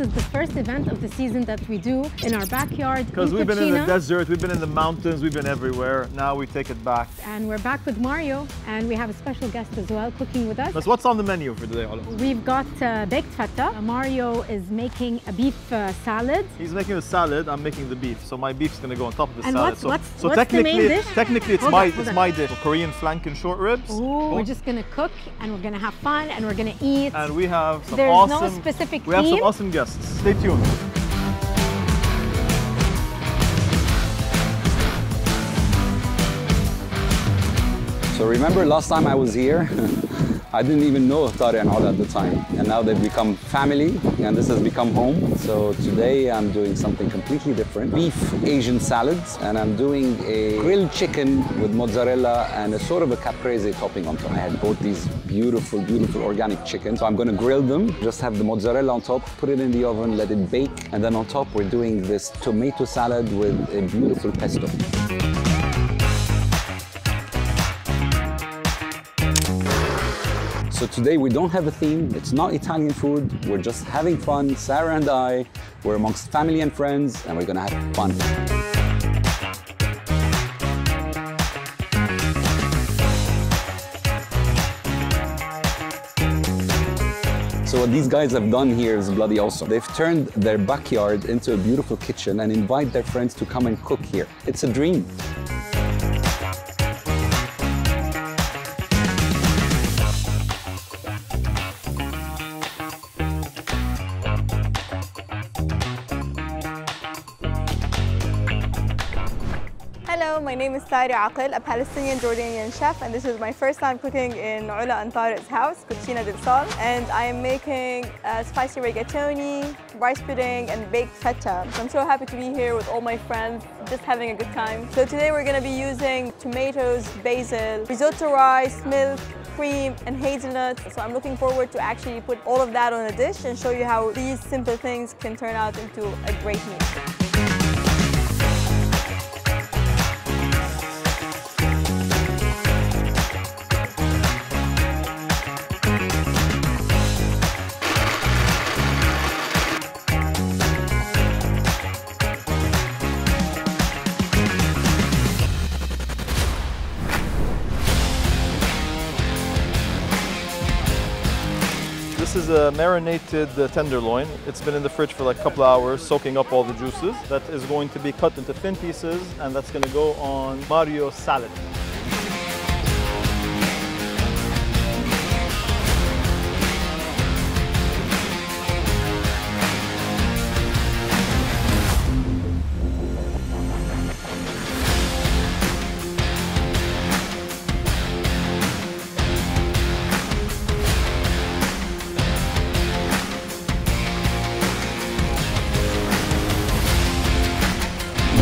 is the first event of the season that we do in our backyard. Because we've been in the desert, we've been in the mountains, we've been everywhere. Now we take it back. And we're back with Mario, and we have a special guest as well cooking with us. But what's on the menu for today, Ola? We've got baked feta. Mario is making a beef salad. He's making the salad, I'm making the beef. So my beef's going to go on top of the and salad. What's the main dish? Technically, it's my dish. Korean flank and short ribs. Ooh, we're just going to cook, and we're going to have fun, and we're going to eat. And we have some There's no specific theme. We have some awesome guests. Stay tuned. So remember last time I was here, I didn't even know Tari and Ola at the time. And now they've become family and this has become home. So today I'm doing something completely different. Beef Asian salads, and I'm doing a grilled chicken with mozzarella and a sort of a caprese topping on top. I had bought these beautiful, beautiful organic chickens. So I'm gonna grill them, just have the mozzarella on top, put it in the oven, let it bake. And then on top we're doing this tomato salad with a beautiful pesto. So today we don't have a theme, it's not Italian food, we're just having fun. Sara and I, we're amongst family and friends, and we're gonna have fun. So what these guys have done here is bloody awesome. They've turned their backyard into a beautiful kitchen and invite their friends to come and cook here. It's a dream. Hello, my name is Sara, a Palestinian Jordanian chef, and this is my first time cooking in Ola and Tariq's house, Cucina Del Sul. And I am making spicy rigatoni, rice pudding, and baked feta. So I'm so happy to be here with all my friends, just having a good time. So today we're going to be using tomatoes, basil, risotto rice, milk, cream, and hazelnuts. So I'm looking forward to actually put all of that on a dish and show you how these simple things can turn out into a great meal. This is a marinated tenderloin. It's been in the fridge for like a couple of hours, soaking up all the juices. That is going to be cut into thin pieces, and that's going to go on Mario's salad.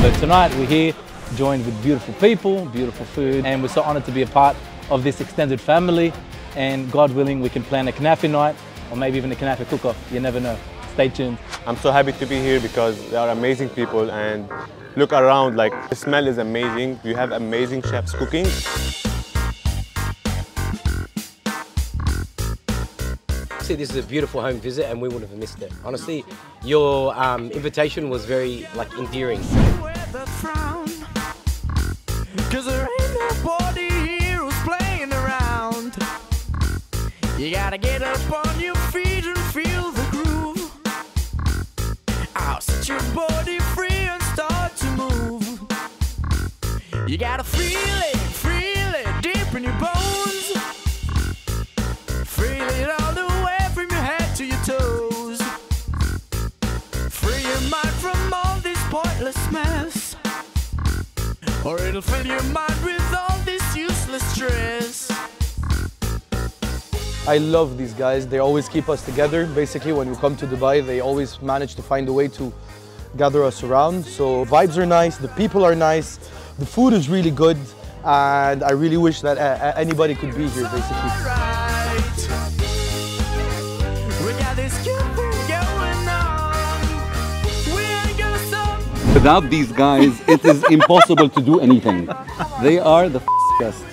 So tonight we're here, joined with beautiful people, beautiful food, and we're so honoured to be a part of this extended family. And God willing, we can plan a knafe night, or maybe even a knafe cook-off. You never know. Stay tuned. I'm so happy to be here because they are amazing people, and look around, like the smell is amazing. You have amazing chefs cooking. See, this is a beautiful home visit and we wouldn't have missed it. Honestly, your invitation was very endearing. Cause there ain't nobody here who's playing around. You gotta get up on your feet and feel the groove. I'll set your body free and start to move. You gotta feel it deep in your bones. Feel it all the way from your head to your toes. Free your mind from all this pointless mess, or it'll fill your mind with all this useless stress. I love these guys. They always keep us together. Basically, when we come to Dubai, they always manage to find a way to gather us around. So vibes are nice, the people are nice, the food is really good, and I really wish that anybody could be here, basically. Without these guys, it is impossible to do anything. They are the best.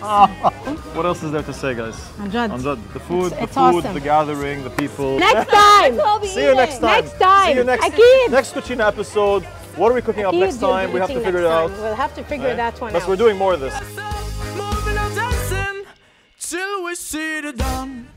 What else is there to say, guys? Amjad. Amjad. The food, It's the food, awesome. the gathering, the people. Next time! See you next time. Next time. See you next Akid. next Cucina episode. What are we cooking up Akid, next time? you'll We have be to eating figure it next out. time. We'll have to figure that one Plus, out. we're doing more of this. Moving and dancing till we see the dawn.